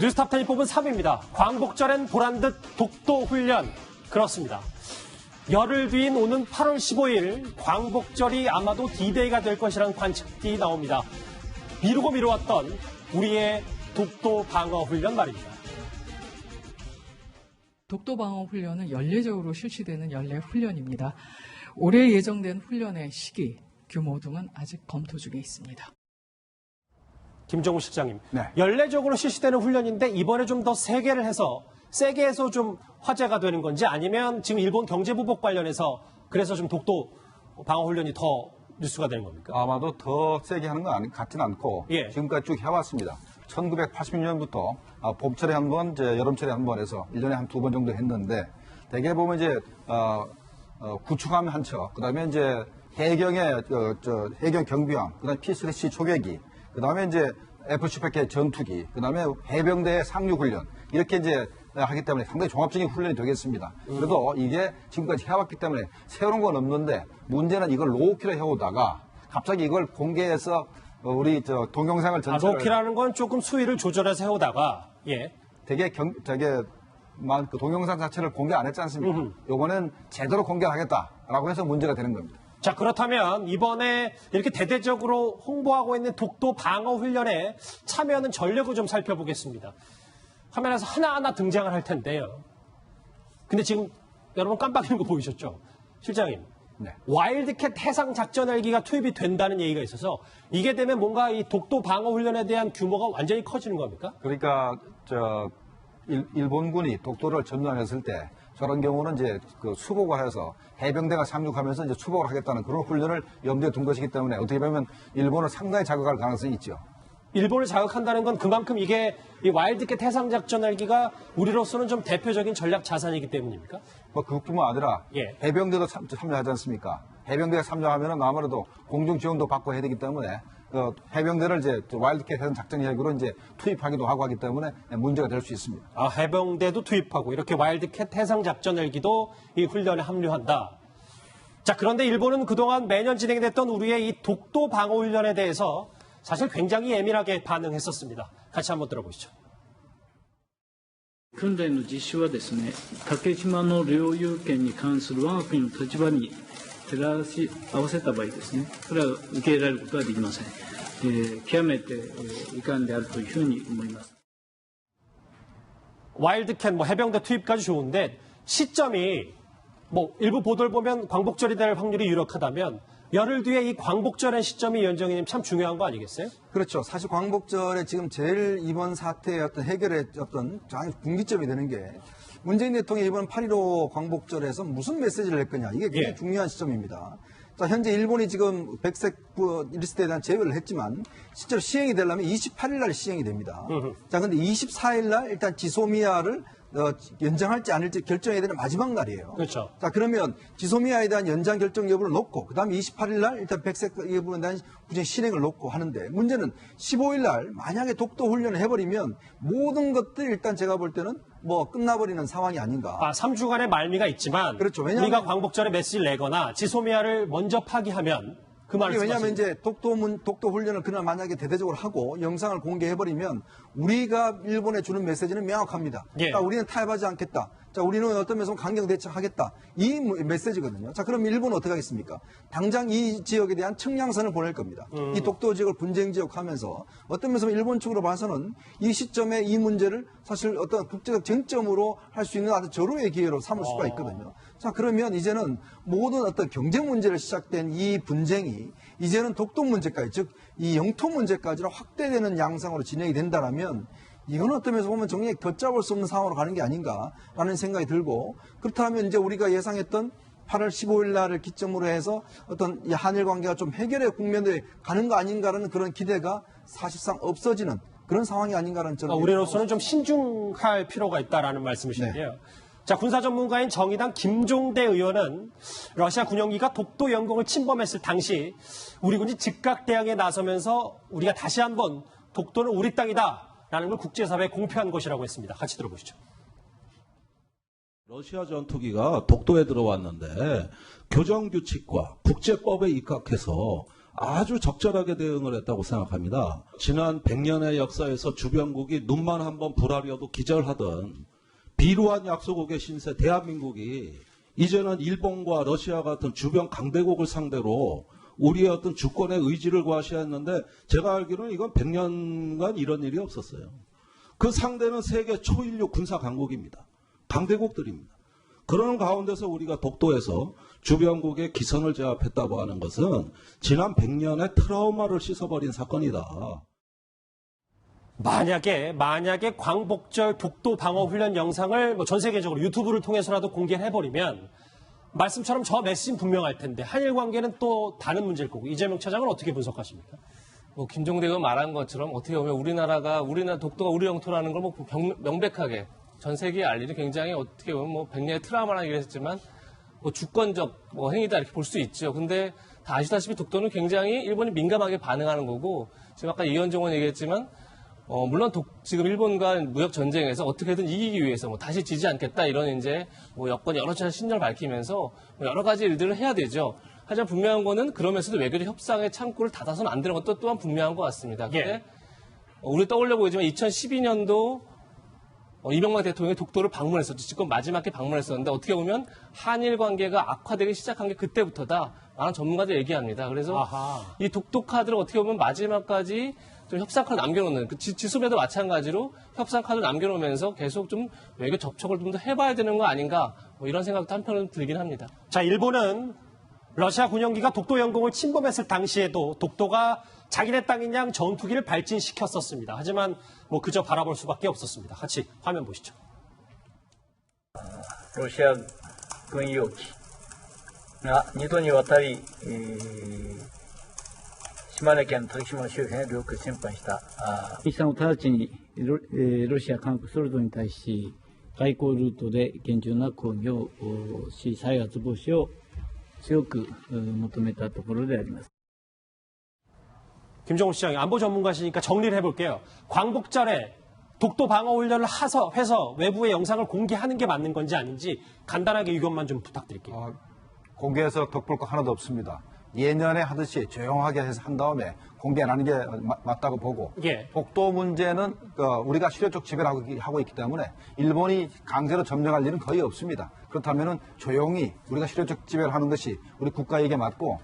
뉴스탑10이 뽑은 3위입니다. 광복절엔 보란듯 독도 훈련. 그렇습니다. 열흘 뒤인 오는 8월 15일 광복절이 아마도 D-Day가 될 것이라는 관측이 나옵니다. 미루고 미뤄왔던 우리의 독도 방어 훈련 말입니다. 독도 방어 훈련은 연례적으로 실시되는 연례 훈련입니다. 올해 예정된 훈련의 시기, 규모 등은 아직 검토 중에 있습니다. 김정우 실장님, 네. 연례적으로 실시되는 훈련인데 이번에 좀 더 세게 해서 좀 화제가 되는 건지 아니면 지금 일본 경제보복 관련해서 그래서 좀 독도 방어 훈련이 더 뉴스가 되는 겁니까? 아마도 더 세게 하는 건 같진 않고 예. 지금까지 쭉 해왔습니다. 1980년부터 봄철에 한 번, 여름철에 한 번 해서 1년에 한 2번 정도 했는데 대개 보면 이제 구축함 한 척, 그다음에 이제 해경의 해경 경비함, 그다음에 P3C 초계기, 그다음에 이제 F-18개 전투기, 그다음에 해병대의 상륙 훈련 이렇게 이제 하기 때문에 상당히 종합적인 훈련이 되겠습니다. 그래도 이게 지금까지 해왔기 때문에 새로운 건 없는데 문제는 이걸 로우키로 해오다가 갑자기 이걸 공개해서 우리 동영상을 전체를 로우키라는 건 조금 수위를 조절해서 해오다가 예. 되게 그 동영상 자체를 공개 안 했지 않습니까? 요거는 제대로 공개하겠다라고 해서 문제가 되는 겁니다. 자, 그렇다면 이번에 이렇게 대대적으로 홍보하고 있는 독도 방어 훈련에 참여하는 전력을 좀 살펴보겠습니다. 화면에서 하나하나 등장을 할 텐데요. 근데 지금 여러분 깜빡이는 거 보이셨죠? 실장님. 네. 와일드캣 해상 작전 헬기가 투입이 된다는 얘기가 있어서 이게 되면 뭔가 이 독도 방어 훈련에 대한 규모가 완전히 커지는 겁니까? 그러니까 일본군이 독도를 점령했을 때 저런 경우는 이제 그 수복을 해서 해병대가 상륙하면서 이제 수복을 하겠다는 그런 훈련을 염두에 둔 것이기 때문에 어떻게 보면 일본을 상당히 자극할 가능성이 있죠. 일본을 자극한다는 건 그만큼 이게 이 와일드캣 해상 작전 헬기가 우리로서는 좀 대표적인 전략 자산이기 때문입니까? 뭐 그것뿐만 아니라 예. 해병대도 참여하지 않습니까? 해병대가 참여하면은 아무래도 공중 지원도 받고 해야 되기 때문에 해병대를 이제 와일드캣 해상 작전 헬기로 이제 투입하기도 하고 하기 때문에 문제가 될 수 있습니다. 해병대도 투입하고 이렇게 와일드캣 해상 작전 헬기도 이 훈련에 합류한다. 자, 그런데 일본은 그동안 매년 진행됐던 우리의 이 독도 방어 훈련에 대해서 사실 굉장히 예민하게 반응했었습니다. 같이 한번 들어보시죠. 訓練の実施はですね、竹島の領有権に関する我が国の立場に照らし合わせた場合ですね、それは受け入れられることはできません。極めて遺憾であるというふうに思います。 와일드캣 해병대 투입까지 좋은데 시점이 일부 보도를 보면 광복절이 될 확률이 유력하다면 열흘 뒤에 이 광복절의 시점이 위원장님 참 중요한 거 아니겠어요? 그렇죠. 사실 광복절에 지금 제일 이번 사태의 해결의 분기점이 되는 게 문재인 대통령이 이번 8.15 광복절에서 무슨 메시지를 낼 거냐. 이게 굉장히 중요한 시점입니다. 자, 현재 일본이 지금 백색 리스트에 대한 제외를 했지만 실제로 시행이 되려면 28일 날 시행이 됩니다. 자, 근데 24일 날 일단 지소미아를 연장할지 아닐지 결정해야 되는 마지막 날이에요. 그렇죠. 자, 그러면 지소미아에 대한 연장 결정 여부를 놓고, 그 다음에 28일 날 일단 백색 여부에 대한 구제 실행을 놓고 하는데, 문제는 15일 날 만약에 독도 훈련을 해버리면 모든 것들이 일단 제가 볼 때는 끝나버리는 상황이 아닌가. 3주간의 말미가 있지만. 그렇죠. 왜냐하면 우리가 광복절에 메시지를 내거나 지소미아를 먼저 파기하면 그 말을 왜냐하면 이제 독도 훈련을 그날 만약에 대대적으로 하고 영상을 공개해버리면 우리가 일본에 주는 메시지는 명확합니다. 예. 그러니까 우리는 타협하지 않겠다. 자, 우리는 어떤 면에서 강경 대처하겠다. 이 메시지거든요. 자, 그럼 일본은 어떻게 하겠습니까? 당장 이 지역에 대한 측량선을 보낼 겁니다. 이 독도 지역을 분쟁 지역 하면서 어떤 면에서 일본 측으로 봐서는 이 시점에 이 문제를 사실 어떤 국제적 쟁점으로 할 수 있는 아주 절호의 기회로 삼을 수가 있거든요. 자, 그러면 이제는 모든 어떤 경쟁 문제를 시작된 이 분쟁이 이제는 독도 문제까지, 즉 이 영토 문제까지로 확대되는 양상으로 진행이 된다라면 이건 어떤 면에서 보면 정말 걷잡을 수 없는 상황으로 가는 게 아닌가라는 생각이 들고, 그렇다면 이제 우리가 예상했던 8월 15일 날을 기점으로 해서 어떤 이 한일 관계가 좀 해결의 국면에 가는 거 아닌가라는 그런 기대가 사실상 없어지는 그런 상황이 아닌가라는 저는 우리로서는 좀 신중할 필요가 있다라는 말씀이신데요. 네. 자, 군사 전문가인 정의당 김종대 의원은 러시아 군용기가 독도 영공을 침범했을 당시 우리 군이 즉각 대응에 나서면서 우리가 다시 한번 독도는 우리 땅이다라는 걸 국제사회에 공표한 것이라고 했습니다. 같이 들어보시죠. 러시아 전투기가 독도에 들어왔는데 교정규칙과 국제법에 입각해서 아주 적절하게 대응을 했다고 생각합니다. 지난 100년의 역사에서 주변국이 눈만 한번 불하려도 기절하던 비루한 약소국의 신세 대한민국이 이제는 일본과 러시아 같은 주변 강대국을 상대로 우리의 어떤 주권의 의지를 과시했는데 제가 알기로는 이건 100년간 이런 일이 없었어요. 그 상대는 세계 초인류 군사 강국입니다. 강대국들입니다. 그러는 가운데서 우리가 독도에서 주변국의 기선을 제압했다고 하는 것은 지난 100년의 트라우마를 씻어버린 사건이다. 만약에 광복절 독도 방어 훈련 영상을 뭐 전 세계적으로 유튜브를 통해서라도 공개해버리면 말씀처럼 저 메시지는 분명할 텐데 한일 관계는 또 다른 문제일 거고 이재명 차장은 어떻게 분석하십니까? 뭐 김종대 의원 말한 것처럼 어떻게 보면 우리나라 독도가 우리 영토라는 걸 뭐 명백하게 전 세계에 알리는 굉장히 어떻게 보면 뭐 백년의 트라우마라는 얘기를 했지만 뭐 주권적 뭐 행위다 이렇게 볼 수 있죠. 근데 다 아시다시피 독도는 굉장히 일본이 민감하게 반응하는 거고 지금 아까 이현정 의원 얘기했지만 물론 지금 일본과 무역 전쟁에서 어떻게든 이기기 위해서 뭐 다시 지지 않겠다 이런 이제 뭐 여건이 여러 차례 신념을 밝히면서 뭐 여러 가지 일들을 해야 되죠. 하지만 분명한 거는 그러면서도 외교적 협상의 창구를 닫아서는 안 되는 것도 또한 분명한 것 같습니다. 근데 우리 떠올려 보이지만 2012년도 이명박 대통령이 독도를 방문했었죠. 지금 마지막에 방문했었는데 어떻게 보면 한일 관계가 악화되기 시작한 게 그때부터다. 많은 전문가들 얘기합니다. 그래서 이 독도 카드를 어떻게 보면 마지막까지 좀 협상 카드 남겨놓는 지소미아도 마찬가지로 협상 카드를 남겨놓으면서 계속 좀 외교 접촉을 좀 더 해봐야 되는 거 아닌가 뭐 이런 생각도 한편으로 들긴 합니다. 자, 일본은 러시아 군용기가 독도 영공을 침범했을 당시에도 독도가 자기네 땅인 양 전투기를 발진시켰었습니다. 하지만 뭐 그저 바라볼 수밖에 없었습니다. 같이 화면 보시죠. ロシア軍用機が2度にわたり、島根県竹島周辺領空侵犯したイさんを直ちにロシア、韓国、ソルトに対し外交ルートで厳重な抗議をし、再発防止を強く求めたところであります。 김정은 시장이 안보 전문가시니까 정리를 해볼게요. 광복절에 독도 방어 훈련을 해서 외부의 영상을 공개하는 게 맞는 건지 아닌지 간단하게 의견만 좀 부탁드릴게요. 공개해서 덕볼 거 하나도 없습니다. 예년에 하듯이 조용하게 해서 한 다음에 공개 안 하는 게 맞다고 보고 독도 문제는 우리가 실효적 지배를 하고 있기 때문에 일본이 강제로 점령할 일은 거의 없습니다. 그렇다면 조용히 우리가 실효적 지배를 하는 것이 우리 국가에게 맞고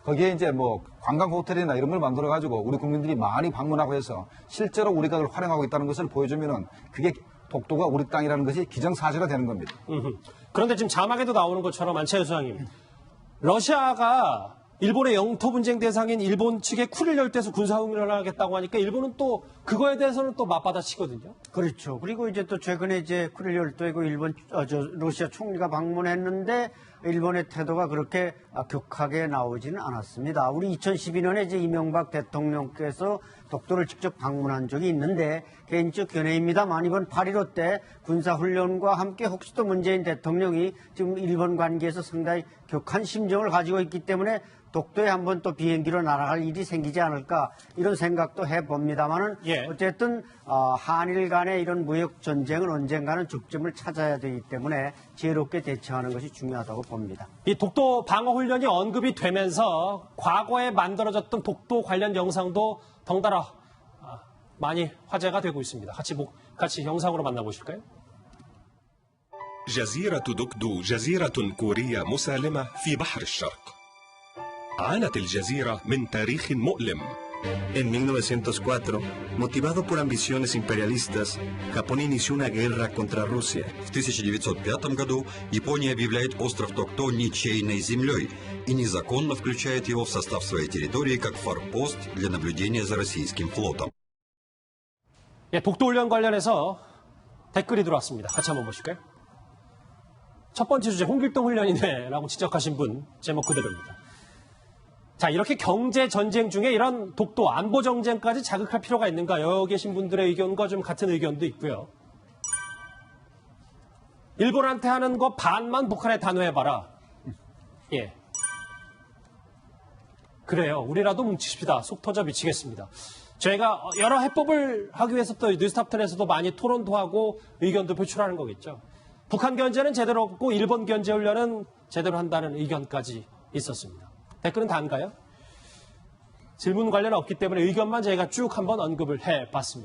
거기에 이제 관광 호텔이나 이런 걸 만들어 가지고 우리 국민들이 많이 방문하고 해서 실제로 우리가 그걸 활용하고 있다는 것을 보여주면은 그게 독도가 우리 땅이라는 것이 기정사실화 되는 겁니다. 그런데 지금 자막에도 나오는 것처럼 안채우 소장님, 러시아가 일본의 영토 분쟁 대상인 일본 측에 쿠릴 열대에서 군사훈련을 하겠다고 하니까 일본은 또 그거에 대해서는 또 맞받아치거든요. 그렇죠. 그리고 이제 또 최근에 이제 쿠릴 열도이고 러시아 총리가 방문했는데 일본의 태도가 그렇게 격하게 나오지는 않았습니다. 우리 2012년에 이제 이명박 대통령께서 독도를 직접 방문한 적이 있는데 개인적 견해입니다만 이번 8.15 때 군사훈련과 함께 혹시 또 문재인 대통령이 지금 일본 관계에서 상당히 격한 심정을 가지고 있기 때문에 독도에 한번 또 비행기로 날아갈 일이 생기지 않을까 이런 생각도 해봅니다만은 어쨌든 한일 간의 이런 무역 전쟁은 언젠가는 적점을 찾아야 되기 때문에 지혜롭게 대처하는 것이 중요하다고 봅니다. 이 독도 방어 훈련이 언급이 되면서 과거에 만들어졌던 독도 관련 영상도 덩달아 많이 화제가 되고 있습니다. 같이 영상으로 만나보실까요? جزيرة دوكدو جزيرة كورية مسالمة في بحر الشرق. عانت الجزيرة من تاريخ مؤلم. En 1904, motivado por ambiciones imperialistas, Japón inició una guerra contra Rusia. В 1905 году Япония объявляет остров Токто ничейной землей и незаконно включает его в состав своей территории как форпост для наблюдения за российским флотом. 독도 훈련 관련해서 댓글이 들어왔습니다. 같이 한번 보실까요? 첫 번째 주제 홍길동 훈련이네라고 지적하신 분 제목 그대로입니다. 자, 이렇게 경제 전쟁 중에 이런 독도 안보 정쟁까지 자극할 필요가 있는가? 여기 계신 분들의 의견과 좀 같은 의견도 있고요. 일본한테 하는 거 반만 북한에 단호해봐라. 그래요. 우리라도 뭉치십시다. 속 터져 미치겠습니다. 저희가 여러 해법을 하기 위해서 또 뉴스탑10에서도 많이 토론도 하고 의견도 표출하는 거겠죠. 북한 견제는 제대로 없고 일본 견제 훈련은 제대로 한다는 의견까지 있었습니다. 댓글은 다인가요? 질문 관련 없기 때문에 의견만 저희가 쭉 한번 언급을 해봤습니다.